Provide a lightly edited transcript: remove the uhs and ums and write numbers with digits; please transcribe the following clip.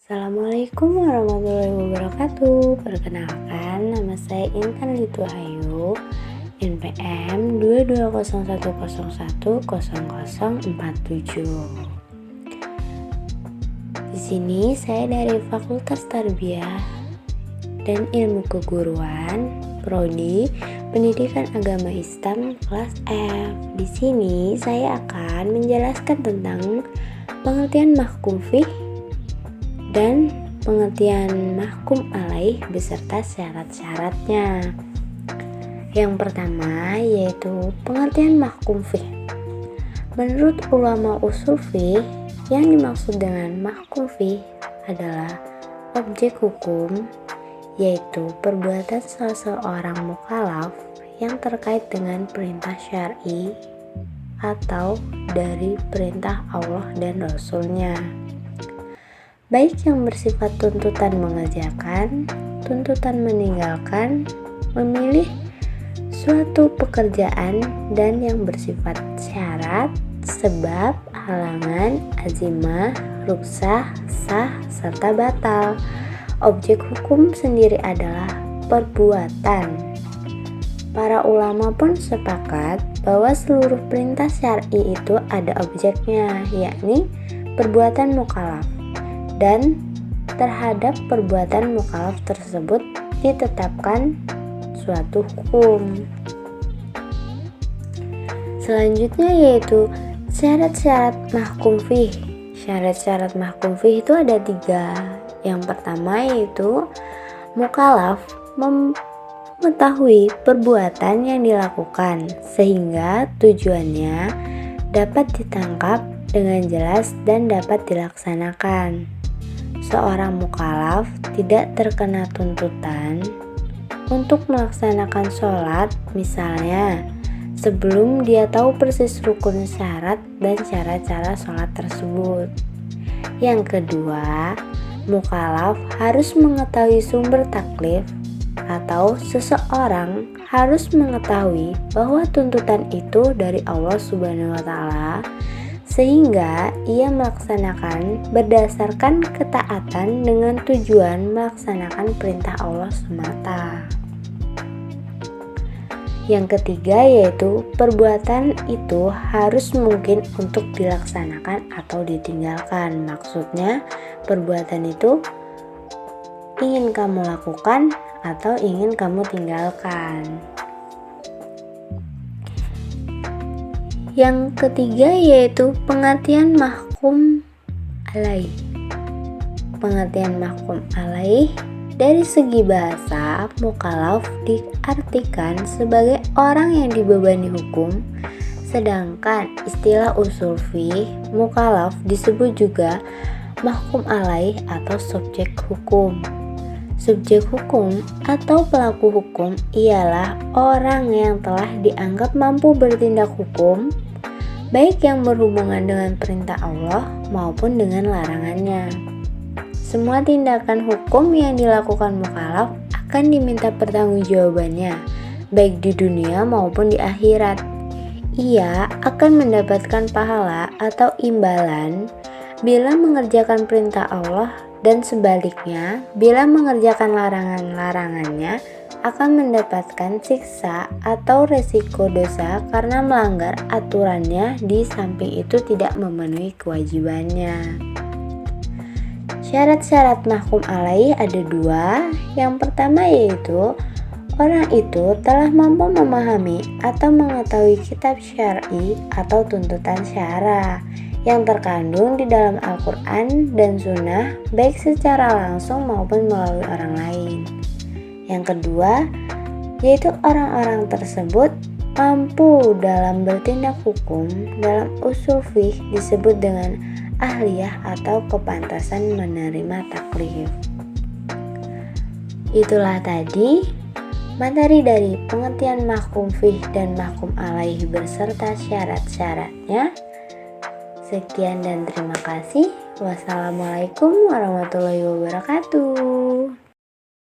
Assalamualaikum warahmatullahi wabarakatuh. Perkenalkan, nama saya Intan Lituahayu, NPM 2201010047. Di sini saya dari Fakultas Tarbiyah dan Ilmu Keguruan, Prodi Pendidikan Agama Islam kelas F. Di sini saya akan menjelaskan tentang pengertian mahkum fih dan pengertian mahkum alaih beserta syarat-syaratnya. Yang pertama yaitu pengertian mahkum fih. Menurut ulama usul fih, yang dimaksud dengan mahkum fih adalah objek hukum, yaitu perbuatan seseorang mukallaf yang terkait dengan perintah syar'i atau dari perintah Allah dan Rasul-Nya, baik yang bersifat tuntutan mengerjakan, tuntutan meninggalkan, memilih suatu pekerjaan, dan yang bersifat syarat, sebab, halangan, azimah, ruksah, sah, serta batal. Objek hukum sendiri adalah perbuatan. Para ulama pun sepakat bahwa seluruh perintah syar'i itu ada objeknya, yakni perbuatan mukallaf, dan terhadap perbuatan mukallaf tersebut ditetapkan suatu hukum. Selanjutnya yaitu syarat-syarat mahkum fih. Syarat-syarat mahkum fih itu ada 3. Yang pertama yaitu mukallaf mengetahui perbuatan yang dilakukan sehingga tujuannya dapat ditangkap dengan jelas dan dapat dilaksanakan. Seorang mukallaf tidak terkena tuntutan untuk melaksanakan sholat, misalnya sebelum dia tahu persis rukun syarat dan cara-cara sholat tersebut. Yang kedua, mukallaf harus mengetahui sumber taklif, atau seseorang harus mengetahui bahwa tuntutan itu dari Allah Subhanahu wa Ta'ala, sehingga ia melaksanakan berdasarkan ketaatan dengan tujuan melaksanakan perintah Allah semata. Yang ketiga yaitu perbuatan itu harus mungkin untuk dilaksanakan atau ditinggalkan. Maksudnya perbuatan itu ingin kamu lakukan atau ingin kamu tinggalkan. Yang ketiga yaitu pengertian mahkum alaih. Pengertian mahkum alaih dari segi bahasa, mukallaf diartikan sebagai orang yang dibebani hukum, sedangkan istilah usul fih, mukallaf disebut juga mahkum alaih atau subjek hukum. Subjek hukum atau pelaku hukum ialah orang yang telah dianggap mampu bertindak hukum, baik yang berhubungan dengan perintah Allah maupun dengan larangannya. Semua tindakan hukum yang dilakukan mukallaf akan diminta pertanggungjawabannya, baik di dunia maupun di akhirat. Ia akan mendapatkan pahala atau imbalan bila mengerjakan perintah Allah, dan sebaliknya, bila mengerjakan larangan-larangannya akan mendapatkan siksa atau resiko dosa karena melanggar aturannya, di samping itu tidak memenuhi kewajibannya. Syarat-syarat mahkum alaih ada 2. Yang pertama yaitu orang itu telah mampu memahami atau mengetahui kitab syar'i atau tuntutan syara yang terkandung di dalam Al-Quran dan Sunnah, baik secara langsung maupun melalui orang lain. Yang kedua, yaitu orang-orang tersebut mampu dalam bertindak hukum. Dalam usul fih disebut dengan ahliyah atau kepantasan menerima taklif. Itulah tadi materi dari pengertian mahkum fih dan mahkum alaih beserta syarat-syaratnya. Sekian dan terima kasih. Wassalamualaikum warahmatullahi wabarakatuh.